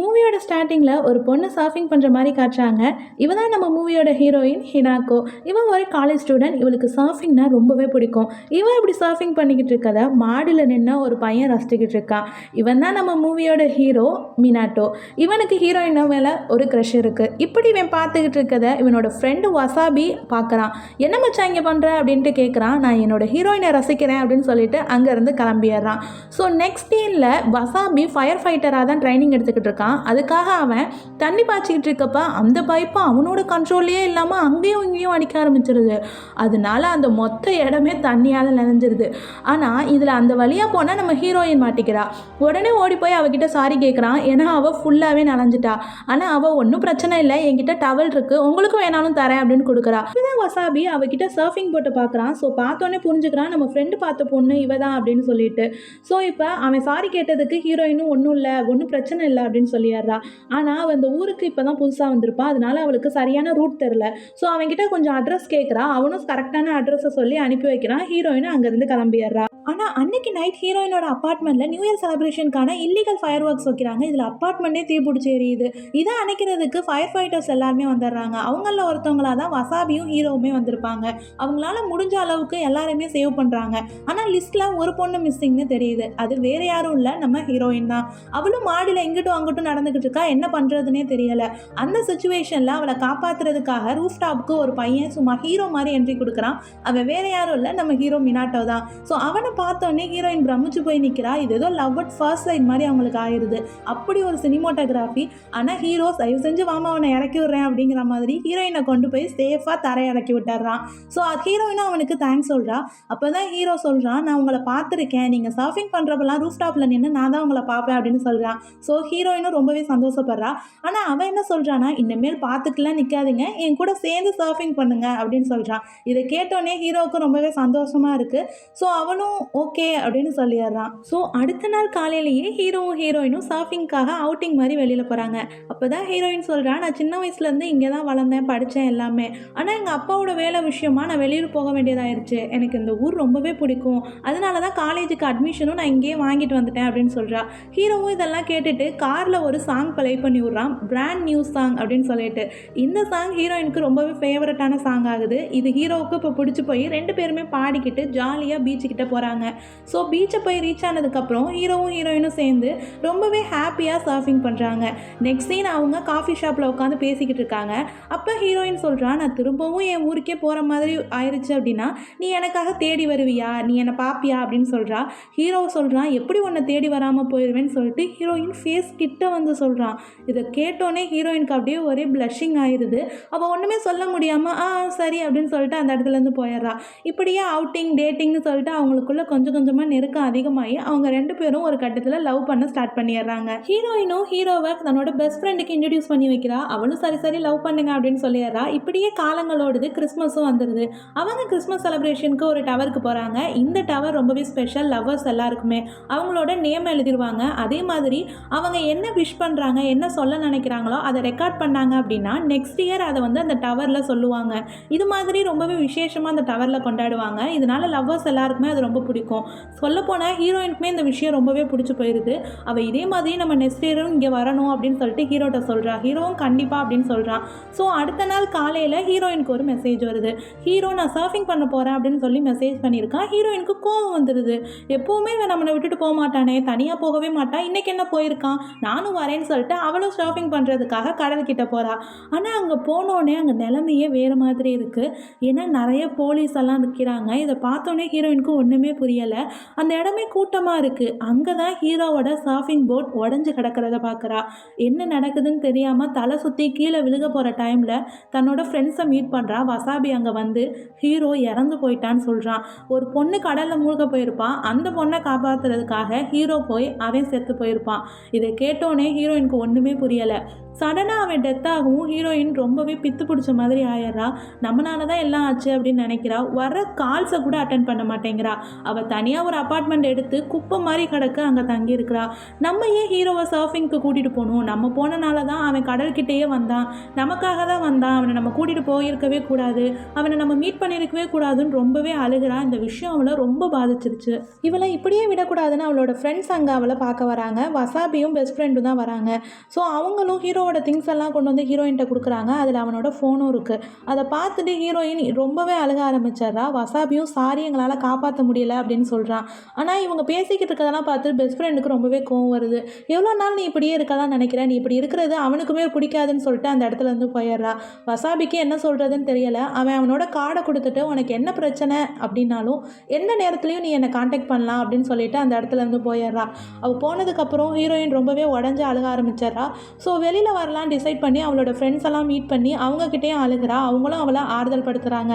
மூவியோட ஸ்டார்டிங்கில் ஒரு பொண்ணு சர்ஃபிங் பண்ணுற மாதிரி காட்டுறாங்க. இவ தான் நம்ம மூவியோட ஹீரோயின் ஹினாக்கோ. இவன் ஒரு காலேஜ் ஸ்டூடெண்ட். இவளுக்கு சர்ஃபிங்னா ரொம்பவே பிடிக்கும். இவன் இப்படி சர்ஃபிங் பண்ணிக்கிட்டு இருக்கத மாடியில் நின்று ஒரு பையன் ரசிச்சுக்கிட்டு இருக்கான். இவன் தான் நம்ம மூவியோட ஹீரோ மினாட்டோ. இவனுக்கு ஹீரோயின் மேலே ஒரு க்ரஷ் இருக்குது. இப்படி இவன் பார்த்துக்கிட்டு இருக்கத இவனோட ஃப்ரெண்டு வசாபி பார்க்குறான். என்ன மச்சான் இங்கே பண்ணுற அப்படின்ட்டு கேட்குறான். நான் என்னோட ஹீரோயினை ரசிக்கிறேன் அப்படின்னு சொல்லிட்டு அங்கேருந்து கிளம்பிடுறான். ஸோ நெக்ஸ்ட் சீனில் வசாபி ஃபயர் ஃபைட்டராக தான் ட்ரைனிங் எடுத்துக்கிட்டு இருக்கான். அதுக்காக அவன் தண்ணி பாய்ச்சிக்கிட்டு இருக்கப்ப அந்த பைப்பு அவனோட கண்ட்ரோல்லையே இல்லாமல் அங்கேயும் இங்கேயும் அடிக்க ஆரம்பிச்சிருது. அதனால அந்த மொத்த இடமே தண்ணியால் நினைஞ்சிருது. ஆனால் இதில் அந்த வழியாக போனால் நம்ம ஹீரோயின் மாட்டிக்கிறா. உடனே ஓடி போய் அவகிட்ட சாரி கேட்குறான். ஏன்னா அவள் ஃபுல்லாகவே நனைஞ்சிட்டா. ஆனால் அவள் ஒன்றும் பிரச்சனை இல்லை, என்கிட்ட டவல் இருக்குது, உங்களுக்கும் வேணாலும் தரேன் அப்படின்னு கொடுக்குறா. இதுதான் வசாபி அவகிட்ட சர்ஃபிங் போட்டு பார்க்குறான். ஸோ பார்த்தோன்னே புரிஞ்சுக்கிறான் நம்ம ஃப்ரெண்டு பார்த்த பொண்ணு இவ தான் அப்படின்னு சொல்லிட்டு. ஸோ இப்போ அவன் சாரி கேட்டதுக்கு ஹீரோயினும் ஒன்றும் இல்லை, ஒன்றும் பிரச்சனை இல்லை அப்படின்னு சொல்லிடுறா. ஆனால் அவள் அந்த ஊருக்கு இப்போ தான் புதுசாக வந்திருப்பா. அதனால அவளுக்கு சரியான ரூட் தெரில. ஸோ அவன்கிட்ட கொஞ்சம் அட்ரஸ் கேட்குறா. அவனும் கரெக்டான அட்ரஸை சொல்லி அனுப்பி வைக்கிறான். ஹீரோயினும் அங்கேருந்து கிளம்பிடுறா. ஆனால் அன்னைக்கு நைட் ஹீரோயினோட அப்பார்ட்மெண்ட்டில் நியூ இயர் செலிப்ரேஷனுக்கான இல்லீகல் ஃபயர் ஒர்க்ஸ் வைக்கிறாங்க. இதில் அப்பார்ட்மெண்ட்டே தீப்பிடிச்சி எரியுது. இதை அணைக்கிறதுக்கு ஃபயர் ஃபைட்டர்ஸ் எல்லாருமே வந்துடுறாங்க. அவங்கள ஒருத்தவங்களாக தான் வசாபியும் ஹீரோவுமே வந்திருப்பாங்க. அவங்களால முடிஞ்ச அளவுக்கு எல்லாருமே சேவ் பண்ணுறாங்க. ஆனால் லிஸ்ட்டில் ஒரு பொண்ணு மிஸ்ஸிங்னு தெரியுது. அது வேறு யாரும் இல்லை, நம்ம ஹீரோயின் தான். அவளும் மாடியில் எங்கிட்டும் அங்கிட்டும் நடந்துக்கிட்டு இருக்கா. என்ன பண்ணுறதுனே தெரியலை. அந்த சுச்சுவேஷனில் அவளை காப்பாற்றுறதுக்காக ரூஃப் டாப்புக்கு ஒரு பையன் சும்மா ஹீரோ மாதிரி என்ட்ரி கொடுக்குறான். அவன் வேறு யாரும் இல்லை, நம்ம ஹீரோ மினாட்டோ தான். ஸோ அவனை பார்த்தோன்னே ஹீரோயின் பிரமிச்சு போய் நிற்கிறா. இது ஏதோ லவ் அட் ஃபர்ஸ்ட் சைட் மாதிரி அவங்களுக்கு ஆயிடுது. அப்படி ஒரு சினிமோட்டோகிராஃபி. ஆனால் ஹீரோ தயவு செஞ்சு வாமா அவனை இறக்கி விட்றேன் அப்படிங்கிற மாதிரி ஹீரோயினை கொண்டு போய் சேஃபாக தரை இறக்கி விட்டுறான். ஸோ ஹீரோயினும் அவனுக்கு தேங்க்ஸ் சொல்கிறா. அப்போ தான் ஹீரோ சொல்கிறான், நான் உங்களை பார்த்துருக்கேன், நீங்கள் சர்ஃபிங் பண்ணுறப்பெல்லாம் ரூஃப் டாப்பில் நின்று நான் தான் உங்களை பார்ப்பேன் அப்படின்னு சொல்கிறான். ஸோ ஹீரோயினும் ரொம்பவே சந்தோஷப்படுறா. ஆனால் அவன் என்ன சொல்கிறான்னா, இனிமேல் பார்த்துக்கலாம் நிற்காதீங்க, என் கூட சேர்ந்து சர்ஃபிங் பண்ணுங்க அப்படின்னு சொல்கிறான். இதை கேட்டோன்னே ஹீரோவுக்கு ரொம்பவே சந்தோஷமாக இருக்குது. ஸோ அவனும் ஓகே அப்படின்னு சொல்லிடுறான். ஸோ அடுத்த நாள் காலையிலேயே ஹீரோவும் ஹீரோயினும் சர்ஃபிங்காக அவுட்டிங் மாதிரி வெளியில் போகிறாங்க. அப்போ தான் ஹீரோயின் சொல்கிறா, நான் சின்ன வயசுலேருந்து இங்கே தான் வளர்ந்தேன், படித்தேன் எல்லாமே. ஆனால் எங்கள் அப்பாவோட வேலை விஷயமா நான் வெளியூர் போக வேண்டியதாகிடுச்சு. எனக்கு இந்த ஊர் ரொம்பவே பிடிக்கும், அதனால தான் காலேஜுக்கு அட்மிஷனும் நான் இங்கேயே வாங்கிட்டு வந்துட்டேன் அப்படின்னு சொல்கிறா. ஹீரோவும் இதெல்லாம் கேட்டுட்டு காரில் ஒரு சாங் ப்ளே பண்ணி விட்றான், பிராண்ட் நியூ சாங் அப்படின்னு சொல்லிட்டு. இந்த சாங் ஹீரோயினுக்கு ரொம்பவே ஃபேவரட்டான சாங் ஆகுது. இது ஹீரோவுக்கு இப்போ பிடிச்சி போய் ரெண்டு பேருமே பாடிக்கிட்டு ஜாலியாக பீச்சுக்கிட்ட போகிறாங்க. ஸோ பீச்சை போய் ரீச் ஆனதுக்கப்புறம் ஹீரோவும் ஹீரோயினும் சேர்ந்து ரொம்பவே ஹாப்பியாக சர்ஃபிங் பண்ணுறாங்க. நெக்ஸ்ட் சீன் அவங்க காஃபி ஷாப்பில் உட்காந்து பேசிக்கிட்டு இருக்காங்க. அப்போ ஹீரோயின் சொல்கிறா, நான் திரும்பவும் என் ஊருக்கே போகிற மாதிரி ஆயிடுச்சு அப்படின்னா நீ எனக்காக தேடி வருவியா, நீ என்னை பாப்பியா அப்படின்னு சொல்கிறா. ஹீரோ சொல்கிறான், எப்படி உன்னை தேடி வராமல் போயிடுவேன்னு சொல்லிட்டு ஹீரோயின் ஃபேஸ் கிட்ட வந்து சொல்கிறான். இதை கேட்டோன்னே ஹீரோயினுக்கு அப்படியே ஒரே ப்ளஷிங் ஆயிடுது. அவள் ஒன்றுமே சொல்ல முடியாமல் சரி அப்படின்னு சொல்லிட்டு அந்த இடத்துலேருந்து போயிடுறா. இப்படியே அவுட்டிங் டேட்டிங்னு சொல்லிட்டு அவங்களுக்குள்ள கொஞ்சம் கொஞ்சமாக நெருக்கம் அதிகமாகி அவங்க ரெண்டு பேரும் ஒரு கட்டத்தில் லவ் பண்ண ஸ்டார்ட் பண்ணிடுறாங்க. ஹீரோயினும் ஹீரோவை தன்னோட பெஸ்ட் ஃப்ரெண்டுக்கு இன்ட்ரடியூஸ் பண்ணி வைக்கிறா. அவளும் சரி சரி லவ் பண்ணுங்க அப்படின்னு சொல்லிடுறா. இப்படியே காலங்களோடுது. கிறிஸ்மஸும் வந்துடுது. அவங்க கிறிஸ்மஸ் செலிப்ரேஷனுக்கு ஒரு டவருக்கு போகிறாங்க. இந்த டவர் ரொம்பவே ஸ்பெஷல். லவ்வர்ஸ் எல்லாருக்குமே அவங்களோட நேம் எழுதிடுவாங்க. அதே மாதிரி அவங்க என்ன விஷ் பண்ணுறாங்க, என்ன சொல்ல நினைக்கிறாங்களோ அதை ரெக்கார்ட் பண்ணாங்க அப்படின்னா நெக்ஸ்ட் இயர் அதை வந்து அந்த டவரில் சொல்லுவாங்க. இது மாதிரி ரொம்பவே விசேஷமாக அந்த டவரில் கொண்டாடுவாங்க. இதனால லவ்வர்ஸ் எல்லாருக்குமே அது ரொம்ப பிடிக்கும். சொல்லப்போனால் ஹீரோயினுக்குமே இந்த விஷயம் ரொம்பவே பிடிச்சி போயிடுது. அவள் இதே மாதிரி நம்ம நெக்ஸ்ட் இயரும் இங்கே வரணும் அப்படின்னு சொல்லிட்டு ஹீரோட்ட சொல்கிறா. ஹீரோவும் கண்டிப்பாக அப்படின்னு சொல்கிறான். ஸோ அடுத்த நாள் காலையில் ஹீரோயினுக்கு ஒரு மெசேஜ் வருது. ஹீரோ நான் சர்ஃபிங் பண்ண போகிறேன் அப்படின்னு சொல்லி மெசேஜ் பண்ணியிருக்கான். ஹீரோயினுக்கு கோவம் வந்துடுது. எப்போவுமே நம்மளை விட்டுட்டு போக மாட்டானே, தனியாக போகவே மாட்டான், இன்றைக்கி என்ன போயிருக்கான், நானும் வரேன்னு சொல்லிட்டு அவளும் சர்ஃபிங் பண்ணுறதுக்காக கடல்கிட்ட போகிறா. ஆனால் அங்கே போனோடனே அங்கே நிலைமையே வேறு மாதிரி இருக்குது. ஏன்னா நிறைய போலீஸ் எல்லாம் நிற்கிறாங்க. இதை பார்த்தோன்னே ஹீரோயினுக்கு ஒன்றுமே புரியலை. அந்த இடமே கூட்டமாக இருக்குது. அங்கே தான் ஹீரோவோட சர்ஃபிங் போட் உடஞ்சி கிடக்கிறத பார்க்குறா. என்ன நடக்குதுன்னு தெரியாமல் தலை சுற்றி கீழே விழுக போகிற டைமில் தன்னோட ஃப்ரெண்ட்ஸை மீட் பண்ணுறா. வசாபி அங்கே வந்து ஹீரோ இறந்து போயிட்டான்னு சொல்கிறான். ஒரு பொண்ணு கடலில் மூழ்க போயிருப்பான். அந்த பொண்ணை காப்பாற்றுறதுக்காக ஹீரோ போய் அவன் செத்து போயிருப்பான். இதை கேட்டோன்னே ஹீரோயினுக்கு ஒன்றுமே புரியலை. சடனாக அவன் டெத் ஆகவும் ஹீரோயின் ரொம்பவே பித்து பிடிச்ச மாதிரி ஆயிடுறா. நம்மளால தான் எல்லாம் ஆச்சு அப்படின்னு நினைக்கிறா. வர கால்ஸை கூட அட்டன் பண்ண மாட்டேங்கிறா. அவள் தனியாக ஒரு அப்பார்ட்மெண்ட் எடுத்து குப்பை மாதிரி கிடக்கு அங்கே தங்கியிருக்கிறா. நம்ம ஏன் ஹீரோவை சர்ஃபிங்க்கு கூட்டிகிட்டு போகணும்? நம்ம போனனால தான் அவன் கடல்கிட்டேயே வந்தான், நமக்காக தான் வந்தான், அவனை நம்ம கூட்டிகிட்டு போயிருக்கவே கூடாது, அவனை நம்ம மீட் பண்ணியிருக்கவே கூடாதுன்னு ரொம்பவே அழுகிறா. இந்த விஷயம் அவளை ரொம்ப பாதிச்சிருச்சு. இவளை இப்படியே விடக்கூடாதுன்னு அவளோட ஃப்ரெண்ட்ஸ் அங்கே அவளை பார்க்க வராங்க. வசாபியும் பெஸ்ட் ஃப்ரெண்டும் தான் வராங்க. ஸோ அவங்களும் ஹீரோவோட திங்ஸ் எல்லாம் கொண்டு வந்து ஹீரோயின்கிட்ட கொடுக்குறாங்க. அதில் அவனோட ஃபோனும் இருக்குது. அதை பார்த்துட்டு ஹீரோயின் ரொம்பவே அழுக ஆரம்பிச்சிட்றா. வசாபியும் சாரி எங்களால் காப்பாற்ற முடியல அப்படின்னு சொல்கிறான். ஆனால் இவங்க பேசிக்கிட்டு இருக்கதெல்லாம் பார்த்து பெஸ்ட் ஃப்ரெண்டுக்கு ரொம்பவே கோவம் வருது. எவ்வளோ நாள் நீ இப்படியே இருக்கதான் நினைக்கிறேன், நீ இப்படி இருக்கிறது அவனுக்குமே பிடிக்காதுன்னு சொல்லிட்டு அந்த இடத்துல இருந்து போயிடுறா. வசாபிக்கு என்ன சொல்கிறதுன்னு தெரியலை. அவனோட கார்டை கொடுத்துட்டு உனக்கு என்ன பிரச்சனை அப்படின்னாலும் எந்த நேரத்துலையும் நீ என்னை காண்டாக்ட் பண்ணலாம் அப்படின்னு சொல்லிட்டு அந்த இடத்துல இருந்து போயிடுறா. அவள் போனதுக்கப்புறம் ஹீரோயின் ரொம்பவே உடஞ்சி அழுக ஆரம்பிச்சிட்றா. ஸோ வெளியில் வரலாம் டிசைட் பண்ணி அவளோட ஃப்ரெண்ட்ஸ் எல்லாம் மீட் பண்ணி அவங்கக்கிட்டேயும் அழுகிறா. அவங்களும் அவளை ஆறுதல் படுத்துகிறாங்க.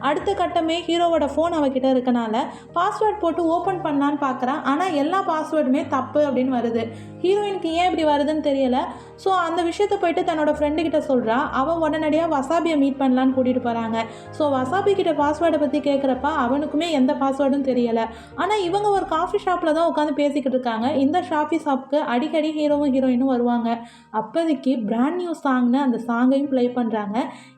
அடுத்த கட்டமே ஹீரோவோட ஃபோன் அவகிட்ட இருக்கனால பாஸ்வேர்ட் போட்டு ஓப்பன் பண்ணலான்னு பார்க்குறா. ஆனால் எல்லா பாஸ்வேர்டுமே தப்பு அப்படின்னு வருது. ஹீரோயினுக்கு ஏன் இப்படி வருதுன்னு தெரியல. ஸோ அந்த விஷயத்தை போயிட்டு தன்னோட ஃப்ரெண்டுக்கிட்ட சொல்கிறா. அவன் உடனடியாக வசாபியை மீட் பண்ணலான்னு கூட்டிகிட்டு போகிறாங்க. ஸோ வசாபி கிட்ட பாஸ்வேர்டை பற்றி கேட்குறப்ப அவனுக்குமே எந்த பாஸ்வேர்டும் தெரியலை. ஆனால் இவங்க ஒரு காஃபி ஷாப்பில் தான் உட்காந்து பேசிக்கிட்டு இருக்காங்க. இந்த காஃபி ஷாப்புக்கு அடிக்கடி ஹீரோவும் ஹீரோயினும் வருவாங்க. அப்போதைக்கு பிராண்ட் நியூ சாங்னு அந்த சாங்கையும் ப்ளே பண்ணுறாங்க.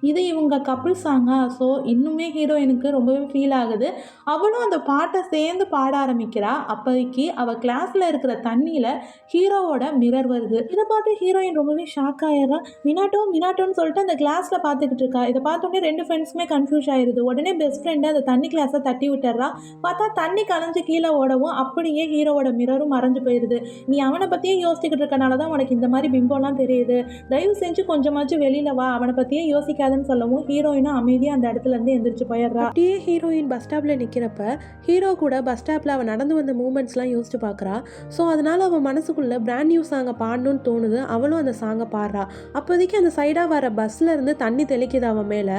இது இவங்க கப்புள் சாங்கா. ஸோ இன்னுமே ஹீரோயினுக்கு ரொம்பவே ஃபீல் ஆகுது. அவளும் அந்த பாட்டை சேர்ந்து பாட ஆரம்பிக்கிறா. அப்போதைக்கு அவள் கிளாஸில் இருக்கிற தண்ணியில் ஹீரோவோட மிரர் வருது. இதை பார்த்து ஹீரோயின் ரொம்பவே ஷாக் ஆயிடுறா. மினாட்டோன்னு சொல்லிட்டு அந்த கிளாஸில் பார்த்துக்கிட்டு இருக்கா. இதை பார்த்தோன்னே ரெண்டு ஃப்ரெண்ட்ஸுமே கன்ஃபியூஸ் ஆயிடுது. உடனே பெஸ்ட் ஃப்ரெண்டு அந்த தண்ணி கிளாஸை தட்டி விட்டுறா. பார்த்தா தண்ணி கலைஞ்சு கீழே ஓடவும் அப்படியே ஹீரோவோட மிரரும் மறைஞ்சு போயிடுது. நீ அவனை பற்றியே யோசிச்சுக்கிட்டு இருக்கனால தான் உனக்கு இந்த மாதிரி பிம்பம்லாம் தெரியுது, தயவு செஞ்சு கொஞ்சமாச்சும் வெளியில் வா, அவனை பற்றியே யோசிக்காதுன்னு சொல்லவும் ஹீரோயினும் அமைதியாக அந்த இடத்துல இருந்து எந்திரிச்சு போயிடுறா. அப்படியே ஹீரோயின் பஸ் ஸ்டாப்பில் நிற்கிறப்ப ஹீரோ கூட பஸ் ஸ்டாப்பில் அவன் நடந்து வந்த மூமெண்ட்ஸ்லாம் யோசிச்சு பார்க்குறா. ஸோ அதனால் அவன் மனசுக்குள்ளே பிராண்ட் நியூ சாங்கை பாடணும்னு தோணுது. அவளும் அந்த சாங்கை பாடுறா. அப்போதைக்கு அந்த சைடாக வர பஸ்ஸில் இருந்து தண்ணி தெளிக்குது அவன் மேலே.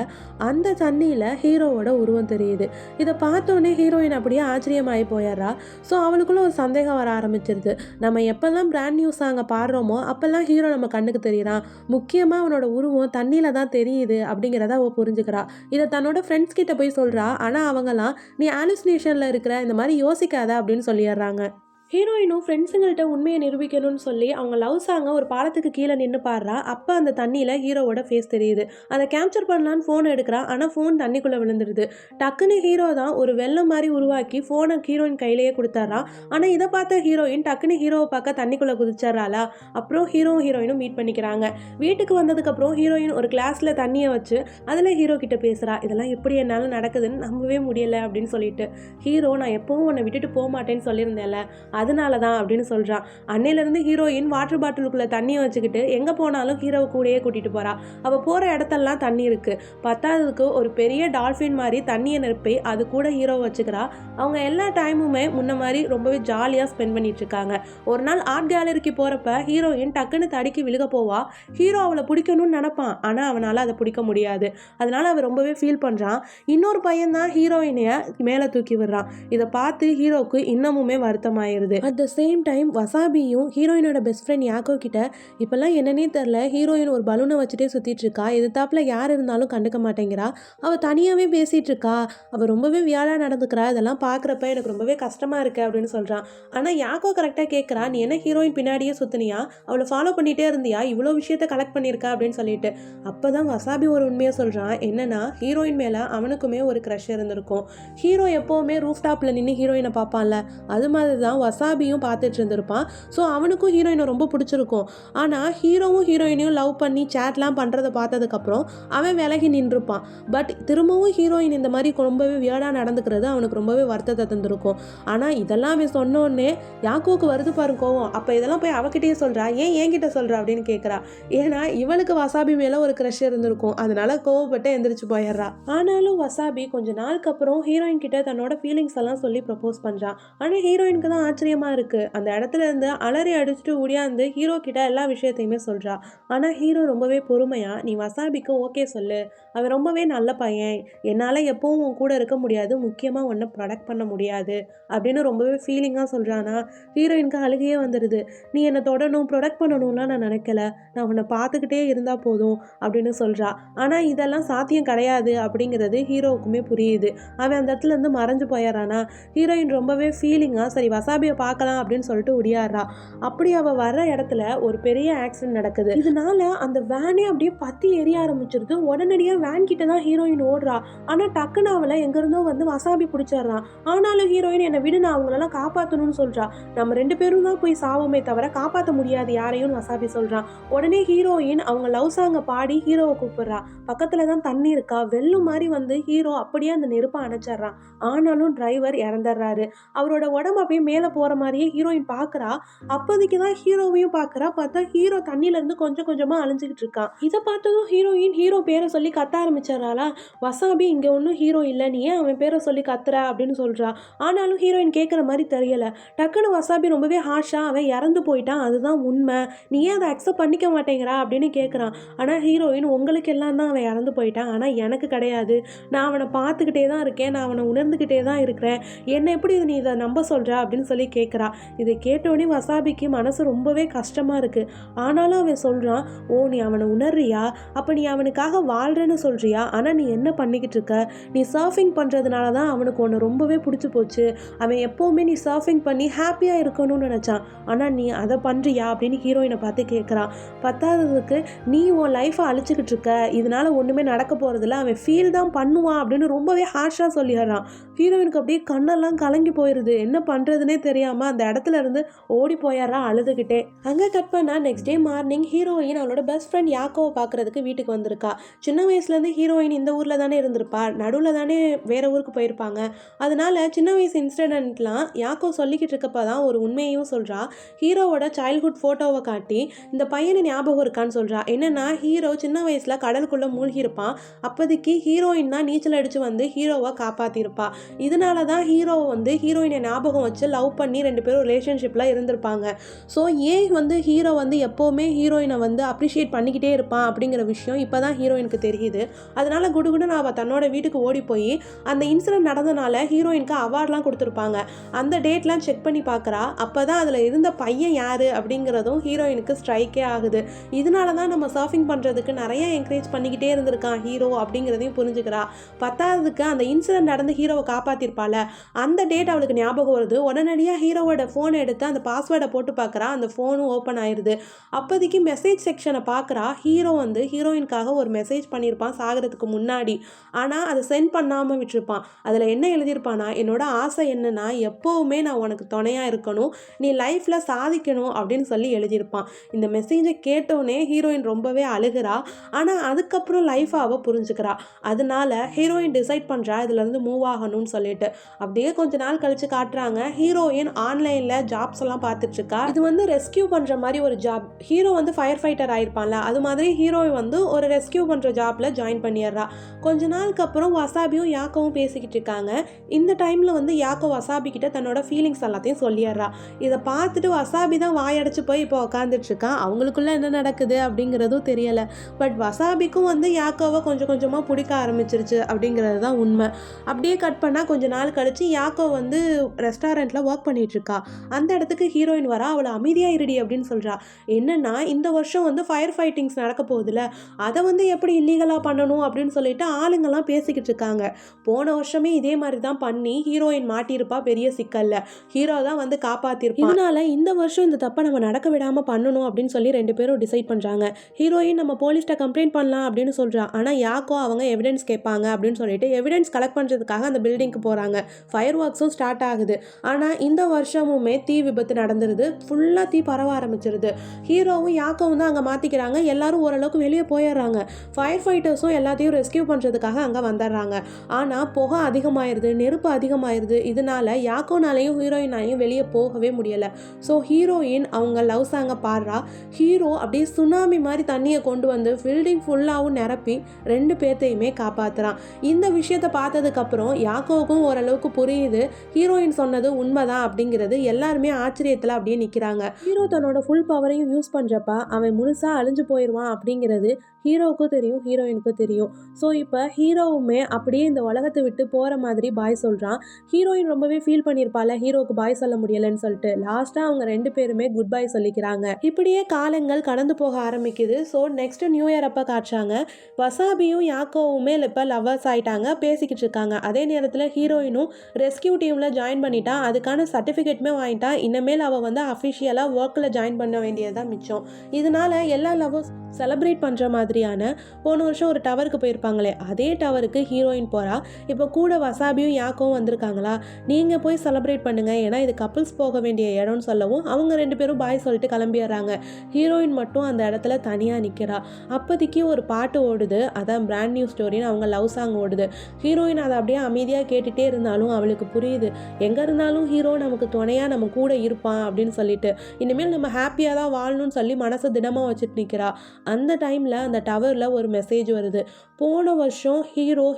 அந்த தண்ணியில் ஹீரோவோட உருவம் தெரியுது. இதை பார்த்தோன்னே ஹீரோயின் அப்படியே ஆச்சரியமாகி போயிடுறா. ஸோ அவளுக்குள்ள ஒரு சந்தேகம் வர ஆரம்பிச்சிருது. நம்ம எப்போல்லாம் பிராண்ட் நியூ சாங்கை பாடுறோமோ அப்போல்லாம் ஹீரோ நம்ம கண்ணுக்கு தெரியுறான், முக்கியமாக அவனோட உருவம் தண்ணியில் தான் தெரியுது அப்படிங்கிறத அவள் புரிஞ்சுக்கிறா. இதை தன்னோட ஃப்ரெண்ட்ஸ் கிட்ட போய் சொல்கிறா. ஆனால் அவங்களாம் நீ ஆலுசினேஷனில் இருக்கிற, இந்த மாதிரி யோசிக்காத அப்படின்னு சொல்லிடுறாங்க. ஹீரோயினும் ஃப்ரெண்ட்ஸுங்கள்ட்ட உண்மையை நிரூபிக்கணும்னு சொல்லி அவங்க லவ் சாங்கை ஒரு பாலத்துக்கு கீழே நின்று பாடுறா. அப்போ அந்த தண்ணியில் ஹீரோவோட ஃபேஸ் தெரியுது. அதை கேப்சர் பண்ணலான்னு ஃபோன் எடுக்கிறா. ஆனால் ஃபோன் தண்ணிக்குள்ளே விழுந்துடுது. டக்குன்னு ஹீரோ தான் ஒரு வெள்ளம் மாதிரி உருவாக்கி ஃபோனை ஹீரோயின் கையிலேயே கொடுத்துட்றா. ஆனால் இதை பார்த்த ஹீரோயின் டக்குன்னு ஹீரோவை பார்க்க தண்ணிக்குள்ளே குதிச்சிட்றாளா. அப்புறம் ஹீரோயினும் மீட் பண்ணிக்கிறாங்க. வீட்டுக்கு வந்ததுக்கப்புறம் ஹீரோயின் ஒரு கிளாஸில் தண்ணியை வச்சு அதில் ஹீரோ கிட்ட பேசுகிறா. இதெல்லாம் எப்படி என்னால் நடக்குதுன்னு நம்பவே முடியலை அப்படின்னு சொல்லிட்டு. ஹீரோ நான் எப்பவும் உன்னை விட்டுட்டு போக மாட்டேன்னு சொல்லியிருந்தேன்ல, அதனால தான் அப்படின்னு சொல்கிறான். அன்னையிலேருந்து ஹீரோயின் வாட்டர் பாட்டிலுக்குள்ளே தண்ணியை வச்சுக்கிட்டு எங்கே போனாலும் ஹீரோவை கூடயே கூட்டிகிட்டு போகிறா. அவள் போகிற இடத்தெல்லாம் தண்ணி இருக்குது. பத்தாவதுக்கு ஒரு பெரிய டால்ஃபின் மாதிரி தண்ணியை நிரப்பி அது கூட ஹீரோவை வச்சுக்கிறா. அவங்க எல்லா டைமுமே முன்ன மாதிரி ரொம்பவே ஜாலியாக ஸ்பெண்ட் பண்ணிகிட்ருக்காங்க. ஒரு நாள் ஆர்ட் கேலரிக்கு போகிறப்ப ஹீரோயின் டக்குன்னு தடுக்கி விழுக போவா. ஹீரோ அவளை பிடிக்கணும்னு நினப்பான். ஆனால் அவனால் அதை பிடிக்க முடியாது. அதனால் அவள் ரொம்பவே ஃபீல் பண்ணுறான். இன்னொரு பையன் தான் ஹீரோயினையை மேலே தூக்கி விடுறான். இதை பார்த்து ஹீரோவுக்கு இன்னமுமே வருத்தமாயிருது. அட் த சேம் டைம் வசாபியும் ஹீரோயினோட பெஸ்ட் ஃப்ரெண்ட் யாக்கோ கிட்ட இப்போல்லாம் என்னன்னே தெரில, ஹீரோயின் ஒரு பலூனை வச்சுட்டே சுற்றிட்டு இருக்கா, எதிர்த்தாப்புல யார் இருந்தாலும் கண்டுக்க மாட்டேங்கிறா, அவள் தனியாகவே பேசிகிட்டு இருக்கா, அவள் ரொம்பவே வியாழாக நடந்துக்கிறா, இதெல்லாம் பார்க்குறப்ப எனக்கு ரொம்பவே கஷ்டமாக இருக்குது அப்படின்னு சொல்கிறான். ஆனால் யாக்கோ கரெக்டாக கேட்குறா, நீ என்ன ஹீரோயின் பின்னாடியே சுற்றினியா, அவளை ஃபாலோ பண்ணிகிட்டே இருந்தியா, இவ்வளோ விஷயத்த கலெக்ட் பண்ணியிருக்கா அப்படின்னு சொல்லிட்டு. அப்போ தான் வசாபி ஒரு உண்மையாக சொல்கிறான். என்னன்னா ஹீரோயின் மேலே அவனுக்குமே ஒரு க்ரஷ் இருந்திருக்கும். ஹீரோ எப்போவுமே ரூஃப் டாப்பில் நின்று ஹீரோயினை பார்ப்பான்ல, அது மாதிரி தான் வசாபியும் பார்த்துட்டு இருந்திருப்பான். ஸோ அவனுக்கும் ஹீரோயினை ரொம்ப பிடிச்சிருக்கும். ஆனால் ஹீரோவும் ஹீரோயினையும் லவ் பண்ணி சேட்லாம் பண்ணுறதை பார்த்ததுக்கப்புறம் அவன் விலகி நின்றுப்பான். பட் திரும்பவும் ஹீரோயின் இந்த மாதிரி ரொம்பவே வியர்டாக நடந்துக்கிறது அவனுக்கு ரொம்பவே வருத்தத்தை தந்திருக்கும். ஆனால் இதெல்லாம் அவன் சொன்னோடனே யாக்கோவுக்கு வருது பாரு கோவம். அப்போ இதெல்லாம் போய் அவகிட்டயே சொல்கிறா, ஏன் என்கிட்ட சொல்கிறா அப்படின்னு கேட்குறா. ஏன்னா இவளுக்கு வசாபி மேலே ஒரு க்ரஷ் இருந்திருக்கும். அதனால கோவப்பட்டு எந்திரிச்சு போயிடுறா. ஆனாலும் வசாபி கொஞ்ச நாளுக்கு அப்புறம் ஹீரோயின் கிட்ட தன்னோட ஃபீலிங்ஸ் எல்லாம் சொல்லி ப்ரப்போஸ் பண்ணுறான். ஆனால் ஹீரோயினுக்கு தான் ஆச்சரியம். ஆச்சரியமாக இருக்குது. அந்த இடத்துல இருந்து அலறி அடிச்சுட்டு ஓடியாந்து ஹீரோ கிட்ட எல்லா விஷயத்தையுமே சொல்கிறா. ஆனால் ஹீரோ ரொம்பவே பொறுமையாக, நீ வசாபிக்கு ஓகே சொல்லு, அவன் ரொம்பவே நல்ல பையன், என்னால் எப்பவும் உன் கூட இருக்க முடியாது, முக்கியமாக உன்னை ப்ரொடெக்ட் பண்ண முடியாது அப்படின்னு ரொம்பவே ஃபீலிங்காக சொல்கிறானா. ஹீரோயினுக்கு அழுகையே வந்துடுது. நீ என்னை தொடணும் ப்ரொடெக்ட் பண்ணணும்லாம் நான் நினைக்கல, நான் உன்னை பார்த்துக்கிட்டே இருந்தால் போதும் அப்படின்னு சொல்கிறா. ஆனால் இதெல்லாம் சாத்தியம் கிடையாது அப்படிங்கிறது ஹீரோவுக்குமே புரியுது. அவன் அந்த இடத்துல இருந்து மறைஞ்சு போயிடறானா. ஹீரோயின் ரொம்பவே ஃபீலிங்காக சரி வசாபியை பார்க்கலாம் அப்படின்னு சொல்லிட்டு ஒடியாடுறா. அப்படி அவள் வர்ற இடத்துல ஒரு பெரிய ஆக்சிடென்ட் நடக்குது. இதனால அந்த வேனே அப்படியே பற்றி எரிய ஆரம்பிச்சிருது. உடனடியாக வேன் கிட்ட தான் ஹீரோயின் ஓடுறா. ஆனால் டக்குன்னு அவளை எங்கேருந்தோ வந்து வசாபி பிடிச்சிடுறான். ஆனாலும் ஹீரோயின் என்னை விடு, நான் அவங்களெல்லாம் காப்பாற்றணும்னு சொல்கிறா. நம்ம 2 பேரும் தான் போய் சாவோமே தவிர காப்பாற்ற முடியாது யாரையும் வசாபி சொல்கிறான். உடனே ஹீரோயின் அவங்க லவ் சாங்கை பாடி ஹீரோவை கூப்பிடுறா. பக்கத்தில் தான் தண்ணி இருக்கா. வெள்ளம் மாதிரி வந்து ஹீரோ அப்படியே அந்த நெருப்பை அணைச்சிட்றான். ஆனாலும் டிரைவர் இறந்துடுறாரு. அவரோட உடம்பு அப்படியே மேலே போகிற மாதிரியே ஹீரோயின் பார்க்குறா. அப்போதைக்கு தான் ஹீரோவையும் பார்க்குறா. பார்த்தா ஹீரோ தண்ணியிலேருந்து கொஞ்சம் கொஞ்சமாக அழிஞ்சிக்கிட்டு இருக்கான். இதை பார்த்ததும் ஹீரோயின் ஹீரோ பேரை சொல்லி கத்த ஆரம்பிச்சிடறாளா. வசாபி இங்கே ஒன்றும் ஹீரோ இல்லை, நீ ஏன் அவன் பேரை சொல்லி கத்துற அப்படின்னு சொல்கிறா. ஆனாலும் ஹீரோயின் கேட்குற மாதிரி தெரியலை. டக்குன்னு வசாபி ரொம்பவே ஹார்ஷாக அவன் இறந்து போயிட்டான், அதுதான் உண்மை, நீ ஏன் அதை அக்செப்ட் பண்ணிக்க மாட்டேங்கிறா அப்படின்னு கேட்குறான். ஆனால் ஹீரோயின் உங்களுக்கு எல்லாம் தான் அவன் இறந்து போயிட்டான், ஆனால் எனக்கு கிடையாது, நான் அவனை பார்த்துக்கிட்டே தான் இருக்கேன், நான் அவனை உணர்ந்துக்கிட்டே தான் இருக்கிறேன், என்னை எப்படி நீ இதை நம்ப சொல்கிற அப்படின்னு சொல்லி கேட்குறா. இதை கேட்டோடனே வசாபிக்கு மனசு ரொம்பவே கஷ்டமாக இருக்குது. ஆனாலும் அவன் சொல்கிறான், ஓ நீ அவனை உணர்றியா, அப்போ நீ அவனுக்காக வாழ்கிறேன்னு சொல்கிறியா, ஆனால் நீ என்ன பண்ணிக்கிட்டு இருக்க, நீ சர்ஃபிங் பண்ணுறதுனால தான் அவனுக்கு ஒன்று ரொம்பவே பிடிச்சி போச்சு, அவன் எப்போவுமே நீ சர்ஃபிங் பண்ணி ஹாப்பியாக இருக்கணும்னு நினச்சான், ஆனால் நீ அதை பண்ணுறியா அப்படின்னு ஹீரோயினை பார்த்து கேட்குறான். பத்தாததுக்கு நீ உன் லைஃப்பை அழிச்சிக்கிட்டு இருக்க, இதனால் ஒன்றுமே நடக்க போகிறதில்ல, அவன் ஃபீல் தான் பண்ணுவான் அப்படின்னு ரொம்பவே ஹார்ஷாக சொல்லிடுறான். ஹீரோயினுக்கு அப்படியே கண்ணெல்லாம் கலங்கி போயிடுது. என்ன பண்ணுறதுனே தெரியாமல் அந்த இடத்துல இருந்து ஓடி போயிடுறான் அழுதுகிட்டே. அங்கே கட் பண்ணால் நெக்ஸ்ட் டே மார்னிங் ஹீரோயின் அவளோட பெஸ்ட் ஃப்ரெண்ட் யாக்கோவை பார்க்குறதுக்கு வீட்டுக்கு வந்திருக்கா. சின்ன வயசுலேருந்து ஹீரோயின் இந்த ஊரில் தானே இருந்திருப்பா, நடுவில் தானே வேறு ஊருக்கு போயிருப்பாங்க. அதனால சின்ன வயசு இன்சிடென்ட்லாம் யாக்கோ சொல்லிக்கிட்டு இருக்கப்போ தான் ஒரு உண்மையையும் சொல்கிறா. ஹீரோவோட சைல்ட்ஹுட் ஃபோட்டோவை காட்டி இந்த பையனை ஞாபகம் இருக்கான்னு சொல்கிறா. என்னென்னா ஹீரோ சின்ன வயசில் கடலுக்குள்ளே மூழ்கி இருப்பான். அப்போதைக்கு ஹீரோயின் தான் நீச்சல் அடித்து வந்து ஹீரோவை காப்பாற்றிருப்பா. இதனால தான் ஹீரோவை வந்து ஹீரோயினை ஞாபகம் வச்சு லவ் பண்ணி 2 பேரும் ரிலேஷன்ஷிப்பில் இருந்திருப்பாங்க. ஸோ ஏன் வந்து ஹீரோ வந்து எப்போவுமே ஹீரோயினை வந்து அப்ரிஷியேட் பண்ணிக்கிட்டே இருப்பான் அப்படிங்கிற விஷயம் இப்போ தான் ஹீரோயினுக்கு தெரியுது. அதனால் குடுகுடுன்னு அவள் தன்னோட வீட்டுக்கு ஓடி போய் அந்த இன்சிடென்ட் நடந்தனால ஹீரோயினுக்கு அவார்ட்லாம் கொடுத்துருப்பாங்க. அந்த டேட்லாம் செக் பண்ணி பார்க்குறா. அப்போ தான் அதில் இருந்த பையன் யார் அப்படிங்கிறதும் ஹீரோயினுக்கு ஸ்ட்ரைக்கே ஆகுது. இதனால தான் நம்ம சர்ஃபிங் பண்ணுறதுக்கு நிறைய என்கரேஜ் பண்ணிக்கிட்டே இருந்திருக்கான் ஹீரோ அப்படிங்கிறதையும் புரிஞ்சுக்கிறா. பத்தாவதுக்கு அந்த இன்சிடென்ட் நடந்து ஹீரோவை காப்பாற்றிருப்பால, அந்த டேட் அவளுக்கு ஞாபகம் வருது. உடனடியாக ஹீரோவோட ஃபோனை எடுத்து அந்த பாஸ்வேர்டை போட்டு பார்க்குறா. அந்த ஃபோனும் ஓப்பன் ஆயிடுது. அப்போதைக்கு மெசேஜ் செக்ஷனை பார்க்குறா. ஹீரோ வந்து ஹீரோயினுக்காக ஒரு மெசேஜ் பண்ணியிருப்பான் சாகிறதுக்கு முன்னாடி. ஆனால் அதை சென்ட் பண்ணாமல் விட்டுருப்பான். அதில் என்ன எழுதியிருப்பானா, என்னோட ஆசை என்னன்னா எப்போவுமே நான் உனக்கு துணையாக இருக்கணும், நீ லைஃப்பில் சாதிக்கணும் அப்படின்னு சொல்லி எழுதியிருப்பான். இந்த மெசேஜை கேட்டோன்னே ஹீரோயின் ரொம்பவே அழுகிறா. ஆனால் அதுக்கப்புறம் லைஃப்பை அவள் புரிஞ்சுக்கிறா. அதனால ஹீரோயின் டிசைட் பண்ணுறா இதுலேருந்து மூவ் ஆகணும்னு சொல்லிட்டு. அப்படியே கொஞ்ச நாள் கழித்து காட்டுறாங்க. ஹீரோயின் ஆன்லைனில் ஜாப்ஸ் எல்லாம் பார்த்துட்ருக்கா. இது வந்து ரெஸ்கியூ பண்ணுற மாதிரி ஒரு ஜாப். ஹீரோ வந்து ஃபயர் ஃபைட்டர் ஆயிருப்பான்ல, அது மாதிரி ஹீரோ வந்து ஒரு ரெஸ்கியூ பண்ணுற ஜாப்பில் ஜாயின் பண்ணிடுறா. கொஞ்ச நாளுக்கு அப்புறம் வசாபியும் யாக்கோவும் பேசிக்கிட்டு இருக்காங்க. இந்த டைமில் வந்து யாக்கோ வசாபி கிட்ட தன்னோட ஃபீலிங்ஸ் எல்லாத்தையும் சொல்லிடுறா. இதை பார்த்துட்டு வசாபி தான் வாயடைச்சு போய் இப்போ உட்காந்துட்டு இருக்கான். அவங்களுக்குள்ள என்ன நடக்குது அப்படிங்கிறதும் தெரியலை. பட் வசாபிக்கும் வந்து யாக்கோவை கொஞ்சம் கொஞ்சமாக பிடிக்க ஆரம்பிச்சிருச்சு அப்படிங்கிறது தான் உண்மை. அப்படியே கட் பண்ணால் கொஞ்ச நாள் கழிச்சு யாக்கோ வந்து ரெஸ்டாரண்ட்டில் ஒர்க் பண்ணிட்டு இருக்கா. அந்த இடத்துக்கு ஹீரோயின் வரா. அவளை அமைதியாக இருடி அப்படின்னு சொல்கிறா. என்னன்னா இந்த வருஷம் வந்து ஃபயர் ஃபைட்டிங்ஸ் நடக்க போகுதுல, அதை வந்து எப்படி இல்லீகலாக பண்ணணும் அப்படின்னு சொல்லிட்டு ஆளுங்கெல்லாம் பேசிக்கிட்டு இருக்காங்க. போன வருஷமே இதே மாதிரி தான் பண்ணி ஹீரோயின் மாட்டியிருப்பா பெரிய சிக்கல்ல. ஹீரோ தான் வந்து காப்பாற்றிருப்பா. இதனால இந்த வருஷம் இந்த தப்பை நம்ம நடக்க விடாமல் பண்ணணும் அப்படின்னு சொல்லி 2 பேரும் டிசைட் பண்ணுறாங்க. ஹீரோயின் நம்ம போலீஸ்கிட்ட கம்ப்ளைண்ட் பண்ணலாம் அப்படின்னு சொல்கிறா. ஆனால் யாக்கோ அவங்க எவிடன்ஸ் கேட்பாங்க அப்படின்னு சொல்லிட்டு எவிடன்ஸ் கலெக்ட் பண்ணுறதுக்காக அந்த பில்டிங்க்கு போகிறாங்க. ஃபயர் ஒர்க்ஸும் ஸ்டார்ட் ஆகுது. ஆனால் இந்த வருஷமுமே தீ விபத்து நடந்துருது. ஃபுல்லாக தீ பரவ ஆரம்பிச்சிருது. ஹீரோவும் யாக்கோவும் தான் அங்கே மாற்றிக்கிறாங்க. எல்லாரும் ஓரளவுக்கு வெளியே போயிடுறாங்க. ஃபயர் ஃபைட்டர்ஸும் எல்லாத்தையும் ரெஸ்கியூ பண்ணுறதுக்காக அங்கே வந்துடுறாங்க. ஆனால் புகை அதிகமாயிருது, நெருப்பு அதிகமாயிருது. இதனால யாக்கோனாலையும் ஹீரோயினாலையும் வெளியே போகவே முடியலை. ஸோ ஹீரோயின் அவங்க லவ் சாங்கை பாடுறா. ஹீரோ அப்படியே சுனாமி மாதிரி தண்ணியை கொண்டு வந்து பில்டிங் ஃபுல்லாகவும் நிரப்பி 2 பேர்த்தையுமே காப்பாற்றுறான். இந்த விஷயத்தை பார்த்ததுக்கப்புறம் யாக்கோவுக்கும் ஓரளவுக்கு புரியுது ஹீரோயின் சொன்னது உண்மைதான் அப்படிங்கிறது எல்லாருமே ஆச்சரியத்தில் அப்படியே நிற்கிறாங்க. ஹீரோ தன்னோட ஃபுல் பவரையும் யூஸ் பண்ணுறப்ப அவன் முழுசாக அழிஞ்சு போயிடுவான் அப்படிங்கிறது ஹீரோவுக்கும் தெரியும், ஹீரோயினுக்கும் தெரியும். ஸோ இப்போ ஹீரோவுமே அப்படியே இந்த உலகத்தை விட்டு போகிற மாதிரி பாய் சொல்கிறான். ஹீரோயின் ரொம்பவே ஃபீல் பண்ணியிருப்பாள் ஹீரோவுக்கு பாய் சொல்ல முடியலைன்னு சொல்லிட்டு. லாஸ்ட்டாக அவங்க 2 பேருமே குட் பை சொல்லிக்கிறாங்க. இப்படியே காலங்கள் கடந்து போக ஆரம்பிக்குது. ஸோ நெக்ஸ்ட் நியூ இயர் அப்போ காட்டுறாங்க. வசாபியும் யாக்கோவுமே இப்போ லவ்வர்ஸ் ஆயிட்டாங்க, பேசிக்கிட்டு இருக்காங்க. அதே நேரத்தில் ஹீரோயினும் ரெஸ்கியூ டீமில் ஜாயின் பண்ணிட்டா, அதுக்கான சர்டிஃபிகேட்டுமே வாங்கிட்டா. இனிமேல் அவள் வந்து அஃபிஷியலாக ஒர்க்கில் ஜாயின் பண்ண வேண்டியதுதான் மிச்சம். இதனால எல்லா லவ்வர்ஸ் செலிப்ரேட் பண்ணுற மாதிரியான போன வருஷம் ஒரு டவருக்கு போயிருப்பாங்களே, அதே டவருக்கு ஹீரோயின் போகிறா. இப்போ கூட வசாபியும் யாக்கவும் வந்திருக்காங்களா, நீங்கள் போய் செலிப்ரேட் பண்ணுங்கள், ஏன்னா இது கப்புள்ஸ் போக வேண்டிய இடம்னு சொல்லவும் அவங்க 2 பேரும் பாய் சொல்லிட்டு கிளம்பிடுறாங்க. ஹீரோயின் மட்டும் அந்த இடத்துல தனியாக நிற்கிறா. அப்போதைக்கு ஒரு பாட்டு ஓடுது, அதான் பிராண்ட் நியூ ஸ்டோரின்னு அவங்க லவ் சாங் ஓடுது. ஹீரோயின் அதை அப்படியே அமைதியாக கேட்டுகிட்டே இருந்தாலும் அவளுக்கு புரியுது, எங்கே இருந்தாலும் ஹீரோ நமக்கு துணையாக நம்ம கூட இருப்பான் அப்படின்னு சொல்லிட்டு. இனிமேல் நம்ம ஹாப்பியாக தான் வாழணும்னு சொல்லி மனசை திடமாக வச்சுட்டு நிற்கிறா. அந்த டைமில் அந்த டவரில் ஒரு மெசேஜ் வருது. போன வருஷம்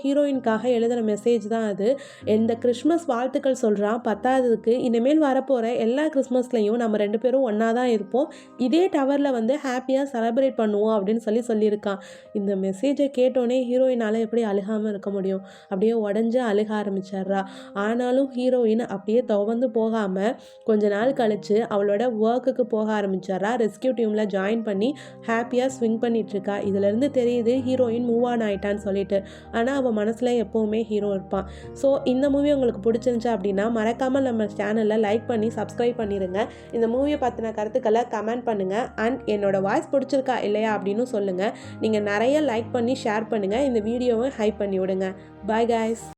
ஹீரோயின்காக எழுதின மெசேஜ் தான் அது. இந்த கிறிஸ்மஸ் வாழ்த்துக்கள் சொல்கிறான். பத்தாததுக்கு இனிமேல் வரப்போகிற எல்லா கிறிஸ்மஸ்லையும் நம்ம 2 பேரும் ஒன்றா தான் இருப்போம், இதே டவரில் வந்து ஹாப்பியாக செலிப்ரேட் பண்ணுவோம் அப்படின்னு சொல்லியிருக்கான். இந்த மெசேஜை கேட்டோன்னே ஹீரோயினால் எப்படி அழுகாமல் இருக்க முடியும்? அப்படியே உடஞ்சி அழுக ஆரம்பிச்சிட்றா. ஆனாலும் ஹீரோயின் அப்படியே துவந்து போகாமல் கொஞ்ச நாள் கழித்து அவளோட ஒர்க்குக்கு போக ஆரம்பிச்சிட்றா. ரெஸ்கியூ டீமில் ஜாயின் பண்ணி ஹாப்பியாக ஸ்விங் பண்ணிகிட்ருக்கா. இதிலேருந்து தெரியுது ஹீரோயின் மூவ் ஆன் ஆகிட்டான்னு சொல்லிட்டு. ஆனால் அவள் மனசில் எப்போவுமே ஹீரோ இருப்பான். ஸோ இந்த மூவி உங்களுக்கு பிடிச்சிருந்துச்சு அப்படின்னா மறக்காமல் நம்ம சேனலில் லைக் பண்ணி சப்ஸ்கிரைப் பண்ணிடுங்க. இந்த மூவியை பற்றின கருத்துக்களை கமெண்ட் பண்ணுங்கள். அண்ட் என்னோட வாய்ஸ் பிடிச்சிருக்கா இல்லையா அப்படின்னு சொல்லுங்கள். நீங்கள் நிறைய லைக் பண்ணி ஷேர் பண்ணுங்கள். இந்த வீடியோவை ஹைப் பண்ணி விடுங்க. Bye guys.